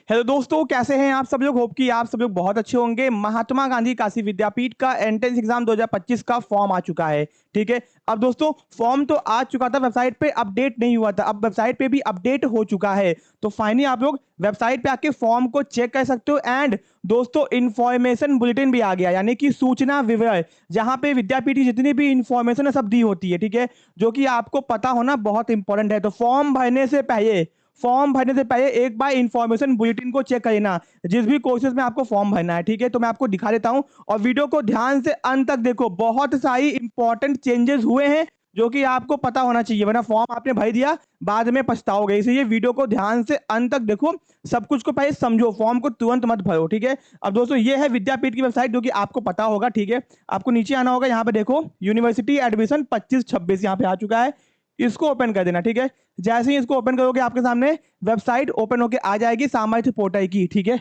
Hello दोस्तों, कैसे हैं आप सब लोग। होप कि आप सब लोग बहुत अच्छे होंगे। महात्मा गांधी काशी विद्यापीठ का एंट्रेंस एग्जाम 2025 का फॉर्म आ चुका है। ठीक है, अब दोस्तों फॉर्म तो आ चुका था, वेबसाइट पे अपडेट नहीं हुआ था, अब वेबसाइट पे भी अपडेट हो चुका है। तो फाइनली आप लोग वेबसाइट पे आके फॉर्म को चेक कर सकते हो। एंड दोस्तों इंफॉर्मेशन बुलेटिन भी आ गया, यानी कि सूचना विवरण, जहां पे विद्यापीठ की जितनी भी इंफॉर्मेशन है सब दी होती है। ठीक है, जो कि आपको पता होना बहुत इंपॉर्टेंट है। तो फॉर्म भरने से पहले एक बार इंफॉर्मेशन बुलेटिन को चेक करना, जिस भी कोर्सेज में आपको फॉर्म भरना है। ठीक है, तो मैं आपको दिखा देता हूं और वीडियो को ध्यान से अंत तक देखो। बहुत सारी इंपॉर्टेंट चेंजेस हुए हैं जो कि आपको पता होना चाहिए, वरना फॉर्म आपने भर दिया बाद में पछताओगे। इसलिए वीडियो को ध्यान से अंत तक देखो, सब कुछ को पहले समझो, फॉर्म को तुरंत मत भरो। ठीक है, अब दोस्तों ये है विद्यापीठ की वेबसाइट, जो कि आपको पता होगा। ठीक है, आपको नीचे आना होगा, यहाँ पे देखो यूनिवर्सिटी एडमिशन 25-26 यहाँ पे आ चुका है। इसको ओपन कर देना। ठीक है, जैसे ही इसको ओपन करोगे आपके सामने वेबसाइट ओपन होकर आ जाएगी सामर्थ्य पोर्टल की। ठीक है,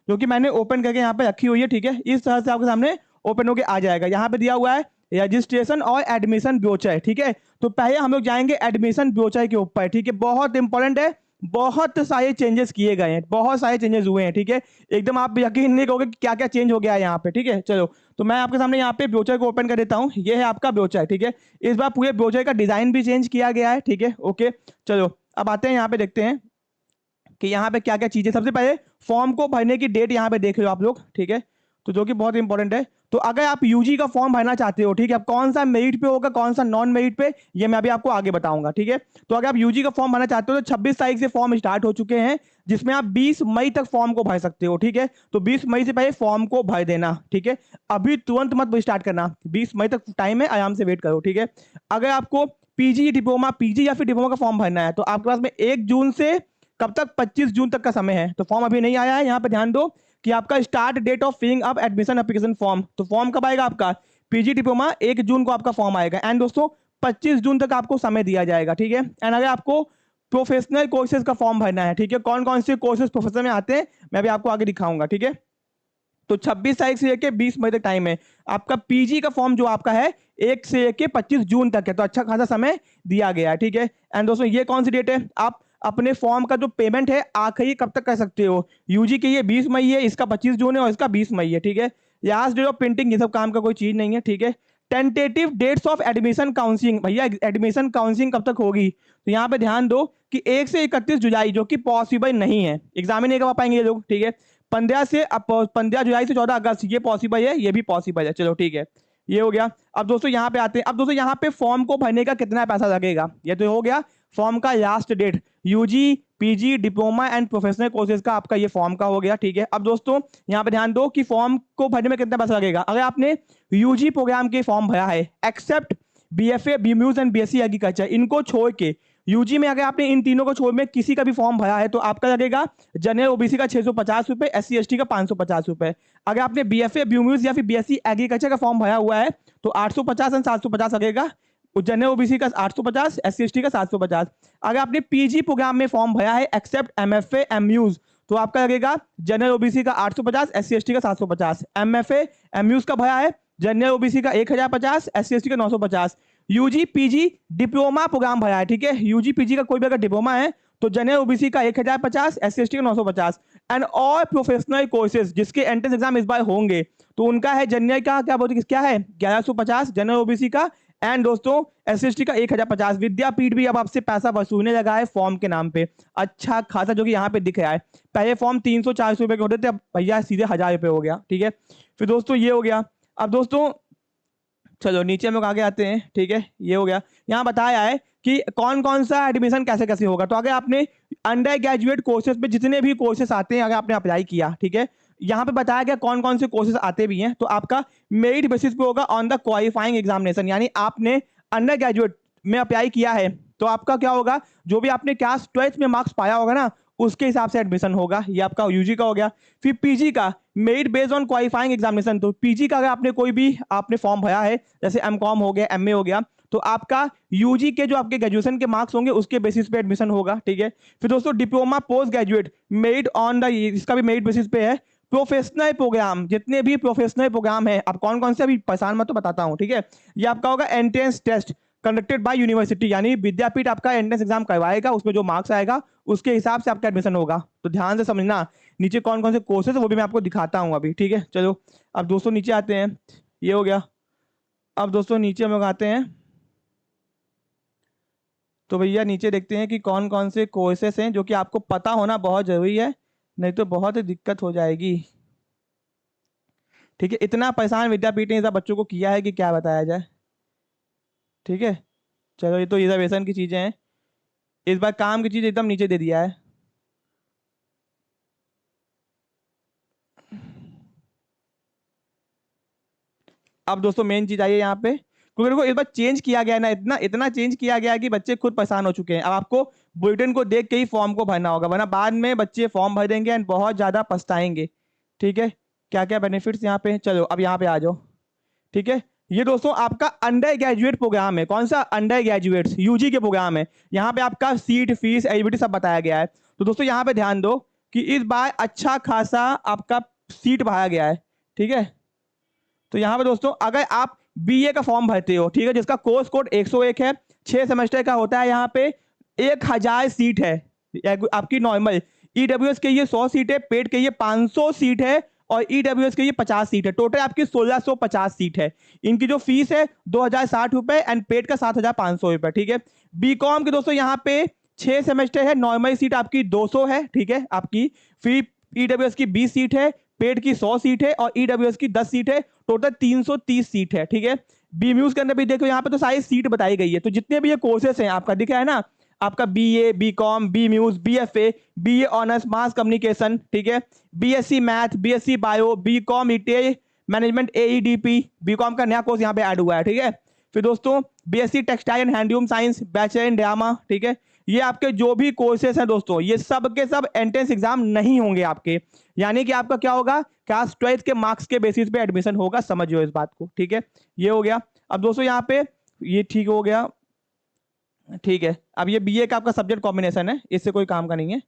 जो कि मैंने ओपन करके यहाँ पे रखी हुई है। ठीक है, इस तरह से आपके सामने ओपन होकर आ जाएगा। यहाँ पे दिया हुआ है रजिस्ट्रेशन और एडमिशन ब्रोचर। ठीक है, तो पहले हम लोग जाएंगे एडमिशन ब्रोचर के ऊपर। ठीक है, बहुत इंपॉर्टेंट है, बहुत सारे चेंजेस किए गए हैं, बहुत सारे चेंजेस हुए हैं। ठीक है, एकदम आप यकीन नहीं करोगे कि क्या क्या चेंज हो गया है यहाँ पे। ठीक है, चलो तो मैं आपके सामने यहाँ पे ब्रोचर को ओपन कर देता हूँ। ये है आपका ब्रोचर। ठीक है, इस बार पूरे ब्रोचर का डिजाइन भी चेंज किया गया है। ठीक है, ओके, चलो अब आते हैं यहाँ पे, देखते हैं कि यहाँ पे क्या क्या चीजें। सबसे पहले फॉर्म को भरने की डेट यहाँ पे देख रहे हो आप लोग। ठीक है, तो जो कि बहुत इंपॉर्टेंट है। तो अगर आप यूजी का फॉर्म भरना चाहते हो, ठीक है, अब कौन सा मेरिट पे होगा कौन सा नॉन मेरिट पे, ये मैं अभी आपको आगे बताऊंगा। ठीक है, तो अगर आप यूजी का फॉर्म भरना चाहते हो तो 26 तारीख से फॉर्म स्टार्ट हो चुके हैं, जिसमें आप 20 मई तक फॉर्म को भर सकते हो। ठीक है, तो 20 मई से पहले फॉर्म को भर देना। ठीक है, अभी तुरंत मत स्टार्ट करना, 20 मई तक टाइम है, आराम से वेट करो। ठीक है, अगर आपको पीजी डिप्लोमा, पीजी या फिर डिप्लोमा का फॉर्म भरना है तो आपके पास में 1 जून से कब तक, 25 जून तक का समय है। तो फॉर्म अभी नहीं आया है, यहाँ पे ध्यान दो कि आपका start date of filling up admission application form, तो फॉर्म कब आएगा आपका, पीजी डिप्लोमा 1 जून को आपका फॉर्म आएगा। एंड दोस्तों 25 जून तक आपको समय दिया जाएगा। ठीक है, एंड अगर आपको प्रोफेशनल कोर्सेज का फॉर्म भरना है, ठीक है, कौन कौन से कोर्सेज प्रोफेशनल में आते हैं मैं भी आपको आगे दिखाऊंगा। ठीक है, तो 26 तारीख से लेके 20 मई तक टाइम है। आपका पीजी का फॉर्म जो आपका है 1 से लेके 25 जून तक है, तो अच्छा खासा समय दिया गया है। ठीक है, एंड दोस्तों ये कौन सी डेट है, आप अपने फॉर्म का जो पेमेंट है आखिरी कब तक कर सकते हो। यूजी के ये 20 मई है, इसका 25 जून है और इसका 20 मई है। ठीक है, लास्ट डेट ऑफ प्रिंटिंग ये सब काम का कोई चीज नहीं है। ठीक है, tentative dates of admission counselling, भैया एडमिशन काउंसिलिंग कब तक होगी, तो यहाँ पे ध्यान दो कि 1 से 31 जुलाई, जो कि पॉसिबल नहीं है, एग्जाम ही नहीं करवा पाएंगे ये लोग। ठीक है, 15 जुलाई से 14 अगस्त ये पॉसिबल है, ये भी पॉसिबल है। चलो ठीक है, ये हो गया। अब दोस्तों यहाँ पे आते हैं। अब दोस्तों यहाँ पे फॉर्म को भरने का कितना पैसा लगेगा, ये तो हो गया फॉर्म का last date. UG, PG, diploma and professional courses का आपका ये फॉर्म का हो गया। ठीक है, अब दोस्तों यहाँ पे ध्यान दो कि फॉर्म को भरने में कितना पैसा लगेगा। अगर आपने यूजी प्रोग्राम के फॉर्म भरा है, except BFA, BMus and BSc agriculture, इनको छोड़ के यूजी में अगर आपने इन तीनों को छोड़ में किसी का भी फॉर्म भरा है तो आपका लगेगा जनरल ओबीसी का 650 रुपए, एससी एसटी का 550 रुपए। अगर आपने बीएफए, बीम्यूज या फिर बीएससी एग्रीकल्चर का फॉर्म भरा हुआ है तो 850 एंड 750 लगेगा। जनरल ओबीसी का 850, एससी एसटी का 750। अगर आपने पीजी प्रोग्राम में फॉर्म भरा है एक्सेप्ट एमएफए, एमयूज, तो आपका लगेगा जनरल ओबीसी का 850, एससी एसटी का 750। एमएफए, एमयूज का भरा है जनरल ओबीसी का 1050, एससी एसटी का 950। यूजी पीजी डिप्लोमा प्रोग्राम भरा है, ठीक है, यूजी पीजी का कोई भी अगर डिप्लोमा है तो जनरल ओबीसी का 1050, एससी एसटी का 950। एंड ऑल प्रोफेशनल कोर्सेज जिसके एंट्रेंस एग्जाम इस बार होंगे तो उनका है जनरल का क्या बोलते क्या है 1150 जनरल ओबीसी का, एंड दोस्तों एसएसटी का 1050। विद्यापीठ भी अब आपसे पैसा वसूलने लगा है फॉर्म के नाम पे, अच्छा खासा, जो कि यहाँ पे दिख रहा है। पहले फॉर्म 300-400 रुपए के होते थे, अब भैया सीधे 1000 रुपए हो गया। ठीक है, फिर दोस्तों ये हो गया। अब दोस्तों चलो नीचे हम लोग आगे आते हैं। ठीक है, ये हो गया। यहाँ बताया है कि कौन कौन सा एडमिशन कैसे कैसे होगा। तो अगर आपने अंडर ग्रेजुएट कोर्सेज पे जितने भी कोर्सेज आते हैं अगर आपने अप्लाई किया, ठीक है, यहाँ पे बताया गया कौन कौन से कोर्सेज आते भी हैं, तो आपका मेरिट बेसिस पे होगा ऑन द क्वालिफाइंग एग्जामिनेशन, यानी आपने अंडर ग्रेजुएट में अप्लाई किया है तो आपका क्या होगा, जो भी आपने क्लास 12 में मार्क्स पाया होगा ना उसके हिसाब से एडमिशन होगा। ये आपका यूजी का हो गया। फिर पीजी का merit based on qualifying examination, तो पीजी का अगर आपने कोई भी आपने फॉर्म भरा है जैसे एमकॉम हो गया, एमए हो गया, तो आपका यूजी के जो आपके ग्रेजुएशन के मार्क्स होंगे उसके बेसिस पे एडमिशन होगा। ठीक है, फिर दोस्तों diploma post graduate merit on the, इसका भी मेरिट बेसिस पे है। प्रोफेशनल प्रोग्राम, जितने भी प्रोफेशनल प्रोग्राम है, अब कौन कौन से अभी परेशान मत तो बताता हूँ। ठीक है, ये आपका होगा entrance test, conducted by university, यानी विद्यापीठ आपका एंट्रेंस एग्जाम करवाएगा, उसमें जो मार्क्स आएगा उसके हिसाब से आपका एडमिशन होगा। तो ध्यान से समझना, नीचे कौन कौन से कोर्सेज है वो भी मैं आपको दिखाता हूँ अभी, ठीक है। चलो अब दोस्तों नीचे आते हैं, ये हो गया। अब दोस्तों नीचे हम लोग आते हैं, तो भैया नीचे देखते हैं कि कौन कौन से कोर्सेस हैं जो कि आपको पता होना बहुत जरूरी है, नहीं तो बहुत दिक्कत हो जाएगी, ठीक है। इतना परेशान विद्यापीठ ने सब बच्चों को किया है कि क्या बताया जाए, ठीक है। चलो ये तो रिजर्वेशन की चीजें हैं, इस बार काम की चीज एकदम नीचे दे दिया है। अब दोस्तों मेन चीज आई है यहाँ पे, क्योंकि देखो इस बार चेंज किया गया है ना, इतना इतना चेंज किया गया है कि बच्चे खुद परेशान हो चुके हैं। अब आपको बुलेटिन को देख के ही फॉर्म को भरना होगा, वरना बाद में बच्चे फॉर्म भर देंगे एंड बहुत ज्यादा पछताएंगे, ठीक है। क्या क्या बेनिफिट्स यहाँ पे, चलो अब यहाँ पे आ जाओ, ठीक है। ये दोस्तों आपका अंडर ग्रेजुएट प्रोग्राम है, कौन सा, अंडर ग्रेजुएट यूजी के प्रोग्राम है। यहाँ पे आपका सीट फीस एलिजिबिलिटी सब बताया गया है। तो दोस्तों यहाँ पे ध्यान दो कि इस बार अच्छा खासा आपका सीट बढ़ाया गया है, ठीक है। तो यहाँ पे दोस्तों अगर आप बीए का फॉर्म भरते हो, ठीक है, जिसका कोर्स कोड 101 है, 6 सेमेस्टर का होता है, यहाँ पे 1000 सीट है आपकी नॉर्मल। ईडब्ल्यूएस के ये 100 सीट है, पेड के ये 500 सीट है, और ईडब्ल्यूएस के ये 50 सीट है। टोटल आपकी 1650 सीट है। इनकी जो फीस है 2060 रुपए एंड पेड का 7500 रुपए, ठीक है। बीकॉम के दोस्तों यहाँ पे 6 सेमेस्टर है, नॉर्मल सीट आपकी 200 है, ठीक है आपकी। फिर ईडब्ल्यूएस की 20 सीट है, पेड की 100 सीट है, और ईडब्ल्यूएस की 10 सीट है, टोटल 330 सीट है, ठीक है। बी म्यूज के अंदर भी देखो यहाँ पे तो सारी सीट बताई गई है। तो जितने भी ये कोर्सेस हैं आपका दिख रहा है ना, आपका BA, BCom, B Mus, BFA, BA honours mass communication, ठीक है, BSc math, BSc bio, BCom retail management AEDP, BCom का नया कोर्स यहाँ पे ऐड हुआ है, ठीक है। फिर दोस्तों BSc textile and handloom science, bachelor in drama, ठीक है। ये आपके जो भी कोर्सेस हैं दोस्तों, ये सब के सब एंट्रेंस एग्जाम नहीं होंगे आपके, यानी कि आपका क्या होगा, क्लास 12 के मार्क्स के बेसिस पे एडमिशन होगा, समझियो इस बात को, ठीक है। ये हो गया। अब दोस्तों यहाँ पे ये ठीक हो गया, ठीक है। अब ये बीए का आपका सब्जेक्ट कॉम्बिनेशन है, इससे कोई काम का नहीं है,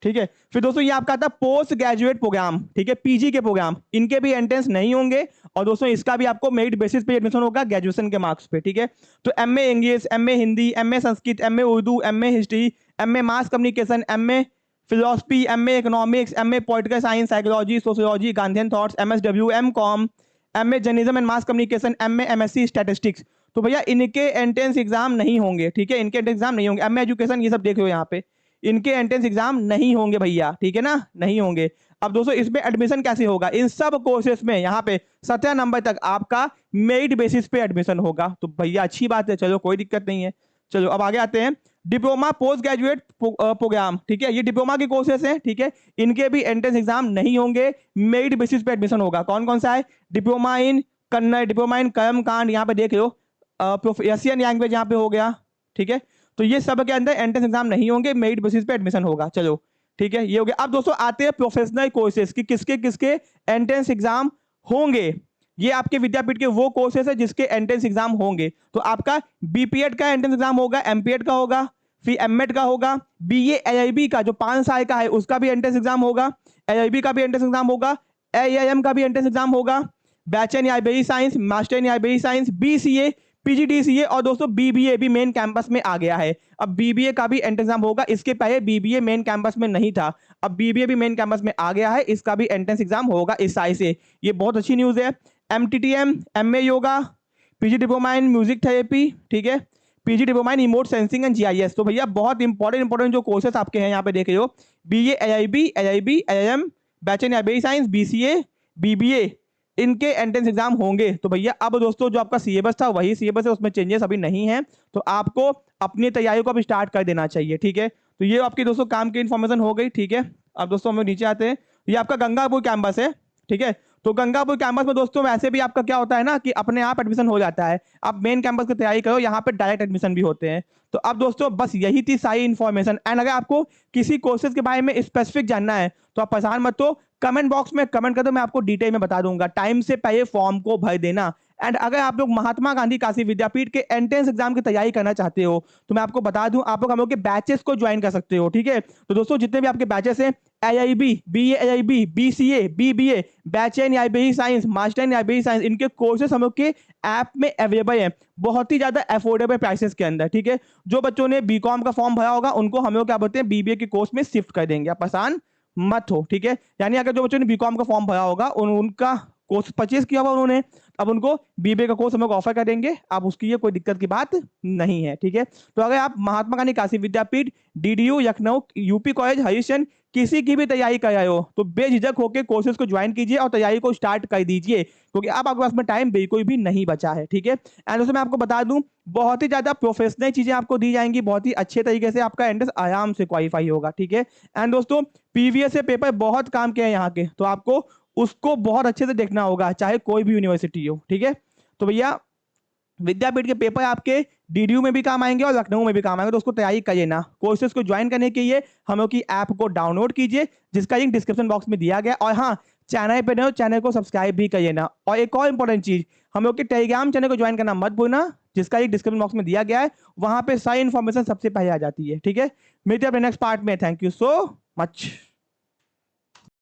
ठीक है। फिर दोस्तों ये आपका आता है पोस्ट ग्रेजुएट प्रोग्राम, ठीक है, पीजी के प्रोग्राम, इनके भी एंट्रेंस नहीं होंगे, और दोस्तों इसका भी आपको मेरिट बेसिस पे एडमिशन होगा ग्रेजुएशन के मार्क्स पे, ठीक है। तो MA English, MA Hindi, MA Sanskrit, MA Urdu, MA history, MA mass communication, MA philosophy, MA economics, MA political science, psychology, sociology, Gandhian thoughts, MSW, MCom, MA journalism and mass communication, MA MSc statistics. तो भैया इनके entrance exam नहीं होंगे, ठीक है, इनके entrance exam नहीं होंगे। एमए एजुकेशन ये सब देख लो यहाँ पे, इनके एंट्रेंस एग्जाम नहीं होंगे भैया, ठीक है ना, नहीं होंगे। अब दोस्तों इसमें एडमिशन कैसे होगा, इन सब कोर्सेस में यहाँ पे 17 नंबर तक आपका मेरिट बेसिस पे एडमिशन होगा। तो भैया अच्छी बात है, चलो कोई दिक्कत नहीं है। चलो अब आगे आते हैं, डिप्लोमा पोस्ट ग्रेजुएट प्रोग्राम, ठीक है, ये डिप्लोमा के कोर्सेस हैं, ठीक है, इनके भी एंट्रेंस एग्जाम नहीं होंगे, मेरिट बेसिस पे एडमिशन होगा। कौन कौन सा है, diploma in Kannada, diploma in कर्मकांड, यहाँ पे देख लो, एशियन लैंग्वेज यहाँ पे हो गया, ठीक है। तो ये सब के अंदर एंट्रेंस एग्जाम नहीं होंगे, मेरिट बेसिस पे एडमिशन होगा। चलो ठीक है, ये हो गया। अब दोस्तों आते हैं प्रोफेशनल कोर्सेज की किसके किसके एंट्रेंस एग्जाम होंगे। ये आपके विद्यापीठ के वो कोर्सेज है जिसके एंट्रेंस एग्जाम होंगे। तो आपका बीपीएड का एंट्रेंस एग्जाम होगा, एमपीएड का होगा, फिर एमएड का होगा, बीए एलआईबी का जो 5 साल का है उसका भी एंट्रेंस एग्जाम होगा, एलआईबी का भी एंट्रेंस एग्जाम होगा, एआईएम का भी एंट्रेंस एग्जाम होगा, bachelor in library science, master in library science, BCA, PGDCA, और दोस्तों बीबीए भी मेन कैंपस में आ गया है। अब बीबीए का भी एंट्रेंस एग्जाम होगा, इसके पहले बीबीए मेन कैंपस में नहीं था, अब बीबीए भी मेन कैंपस में आ गया है, इसका भी एंट्रेंस एग्जाम होगा इस साल से। ये बहुत अच्छी न्यूज है। MTTM, MA yoga, PG diploma in music therapy, ठीक है, PG diploma in remote sensing and GIS. तो भैया बहुत इंपॉर्टेंट जो कोर्सेस आपके हैं यहाँ पे देख रहे हो, BA LIB, LIB, LLM, bachelor in library science, BCA, BBA, इनके एंट्रेंस एग्जाम होंगे। तो भैया अब दोस्तों जो आपका सिलेबस था वही सिलेबस है, उसमें चेंजेस अभी नहीं है, तो आपको अपनी तैयारी को अभी स्टार्ट कर देना चाहिए, ठीक है। तो ये आपकी दोस्तों काम की इन्फॉर्मेशन हो गई, ठीक है। अब दोस्तों हम नीचे आते हैं, ये आपका गंगापुर कैंपस है, ठीक है। तो गंगापुर कैंपस में दोस्तों वैसे भी आपका क्या होता है ना कि अपने आप एडमिशन हो जाता है, आप मेन कैंपस की तैयारी करो, यहाँ पे डायरेक्ट एडमिशन भी होते हैं। तो अब दोस्तों बस यही थी सारी इन्फॉर्मेशन। एंड अगर आपको किसी कोर्सेज के बारे में स्पेसिफिक जानना है तो आप परेशान मत हो, कमेंट बॉक्स में कमेंट कर दो, मैं आपको डिटेल में बता दूंगा। टाइम से पहले फॉर्म को भर देना, एंड अगर आप लोग महात्मा गांधी काशी विद्यापीठ के एंट्रेंस एग्जाम की तैयारी करना चाहते हो तो मैं आपको बता दूं, आप लोग हम लोग के बैचेस को ज्वाइन कर सकते हो, ठीक है। तो दोस्तों जितने भी आपके बैचेस हैं, AIB, BA AIB, BCA, BBA, batch in IBE science, master in IBE science, इनके कोर्सेस हम लोग के ऐप में अवेलेबल है बहुत ही ज्यादा अफोर्डेबल प्राइसेस के अंदर, ठीक है। जो बच्चों ने बीकॉम का फॉर्म भरा होगा उनको हम लोग क्या बोलते हैं BBA के कोर्स में शिफ्ट कर देंगे, आप परेशान मत हो, ठीक है। यानी अगर जो बच्चों ने बीकॉम का फॉर्म भरा होगा उनका कोर्स परचेज किया हुआ उन्होंने, अब उनको BBA का कोर्स हम लोग ऑफर कर देंगे, अब उसकी ये कोई दिक्कत की बात नहीं है, ठीक है। तो अगर आप महात्मा गांधी काशी विद्यापीठ, DDU लखनऊ, यूपी कॉलेज हरीशन किसी की भी तैयारी कर रहे हो तो बेझिझक होकर कोर्सेज को ज्वाइन कीजिए और तैयारी को स्टार्ट कर दीजिए, क्योंकि अब आपके पास में टाइम बिल्कुल भी नहीं बचा है, ठीक है। एंड दोस्तों मैं आपको बता दूं, बहुत ही ज्यादा प्रोफेशनल चीजें आपको दी जाएंगी, बहुत ही अच्छे तरीके से आपका एंट्रेंस आराम से क्वालिफाई होगा, ठीक है। एंड दोस्तों प्रीवियस से पेपर बहुत काम किया है यहाँ के, तो आपको उसको बहुत अच्छे से देखना होगा चाहे कोई भी यूनिवर्सिटी हो, ठीक है। तो भैया विद्यापीठ के पेपर आपके DDU में भी काम आएंगे और लखनऊ में भी काम आएंगे, तो उसको तैयारी करिए ना। कोर्सेज को ज्वाइन करने के लिए हम लोग की ऐप को डाउनलोड कीजिए जिसका लिंक डिस्क्रिप्शन बॉक्स में दिया गया, और हाँ चैनल पे नए हो चैनल को सब्सक्राइब भी करिए ना। और एक और इंपॉर्टेंट चीज, हम लोग के टेलीग्राम चैनल को ज्वाइन करना मत भूलना जिसका लिंक डिस्क्रिप्शन बॉक्स में दिया गया है, वहां पे सारी इन्फॉर्मेशन सबसे पहले आ जाती है, ठीक है। मिलते हैं अपने नेक्स्ट पार्ट में, थैंक यू सो मच।